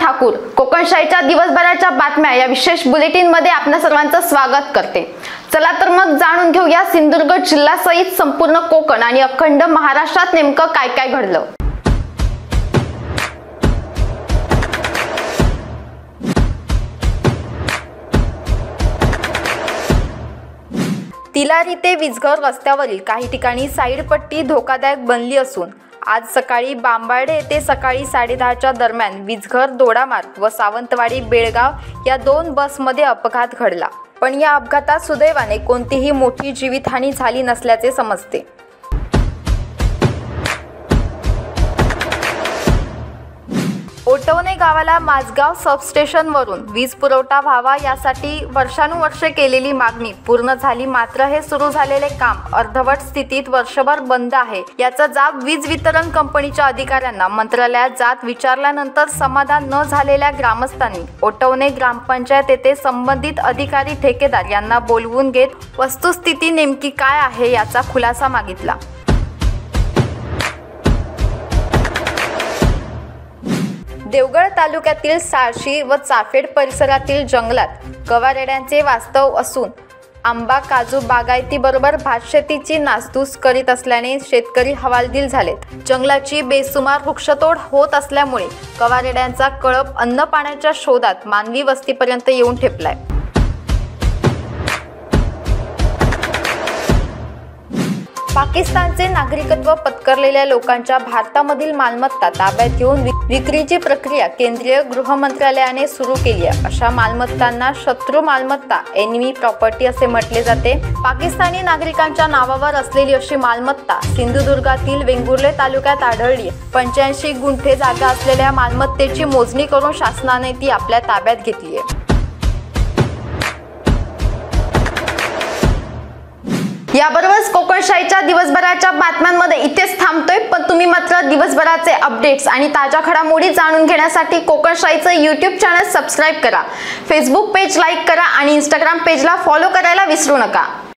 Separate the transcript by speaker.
Speaker 1: ठाकूर कोकणशाहीच्या दिवसभराच्या बातम्या या विशेष बुलेटिन मध्ये आपल्या सर्वांचं स्वागत करते। चला तर मग जाणून घेऊया सिंधुदुर्ग जिल्ह्यासहित संपूर्ण कोकण आणि अखंड महाराष्ट्रात नेमकं काय काय घडलं। तिलारी ते विजघर रस्त्यावरील काही ठिकाणी साईड पट्टी धोकादायक बनली असून आज सकाळी बांबार्डे येथे सकाळी 10:30च्या दरम्यान विजघर दोडामार्ग व सावंतवाडी बेळगाव या दोन बसमध्ये अपघात घडला, पण या अपघातात सुदैवाने कोणतीही मोठी जीवितहानी झाली नसल्याचे समजते। ओटवणे गावाला माझगाव सबस्टेशनवरून वीज पुरवठा व्हावा यासाठी वर्षानुवर्षे केलेली मागणी पूर्ण झाली, मात्र हे सुरू झालेले काम अर्धवट स्थितीत वर्षभर बंद आहे याचा जाब वीज वितरण कंपनीच्या अधिकाऱ्यांना मंत्रालयात जात विचारल्यानंतर समाधान न झालेल्या ग्रामस्थांनी ओटवणे ग्रामपंचायत येथे संबंधित अधिकारी ठेकेदार यांना बोलवून घेत वस्तुस्थिती नेमकी काय आहे याचा खुलासा मागितला। देवगड तालुक्यातील साळशी व चाफेड परिसरातील जंगलात गवारेड्यांचे वास्तव असून आंबा काजू बागायतीबरोबर भातशेतीची नासधूस करीत असल्याने शेतकरी हवालदिल झालेत। जंगलाची बेसुमार वृक्षतोड होत असल्यामुळे गवारेड्यांचा कळप अन्न पाण्याच्या शोधात मानवी वस्तीपर्यंत येऊन ठेपलाय। पाकिस्तानचे नागरिकत्व पत्करलेल्या लोकांच्या भारतामधील मालमत्ता ताब्यात घेऊन विक्रीची प्रक्रिया केंद्रीय गृह मंत्रालयाने सुरू केली आहे। अशा मालमत्तांना शत्रू मालमत्ता एनिमी प्रॉपर्टी असे म्हटले जाते। पाकिस्तानी नागरिकांच्या नावावर असलेली अशी मालमत्ता सिंधुदुर्गातील वेंगुर्ले तालुक्यात आढळली। 85 गुंठे जागा असलेल्या मालमत्तेची मोजणी करून शासनाने ती आपल्या ताब्यात घेतली आहे। याबरोबरच कोकणशाहीच्या दिवसभराच्या बातम्यांमध्ये इथेच थांबतोय, पण तुम्ही मात्र दिवसभराचे अपडेट्स आणि ताज्या घडामोडी जाणून घेण्यासाठी कोकणशाहीचं YouTube चॅनल सबस्क्राइब करा, फेसबुक पेज लाईक करा आणि Instagram पेजला फॉलो करायला विसरू नका।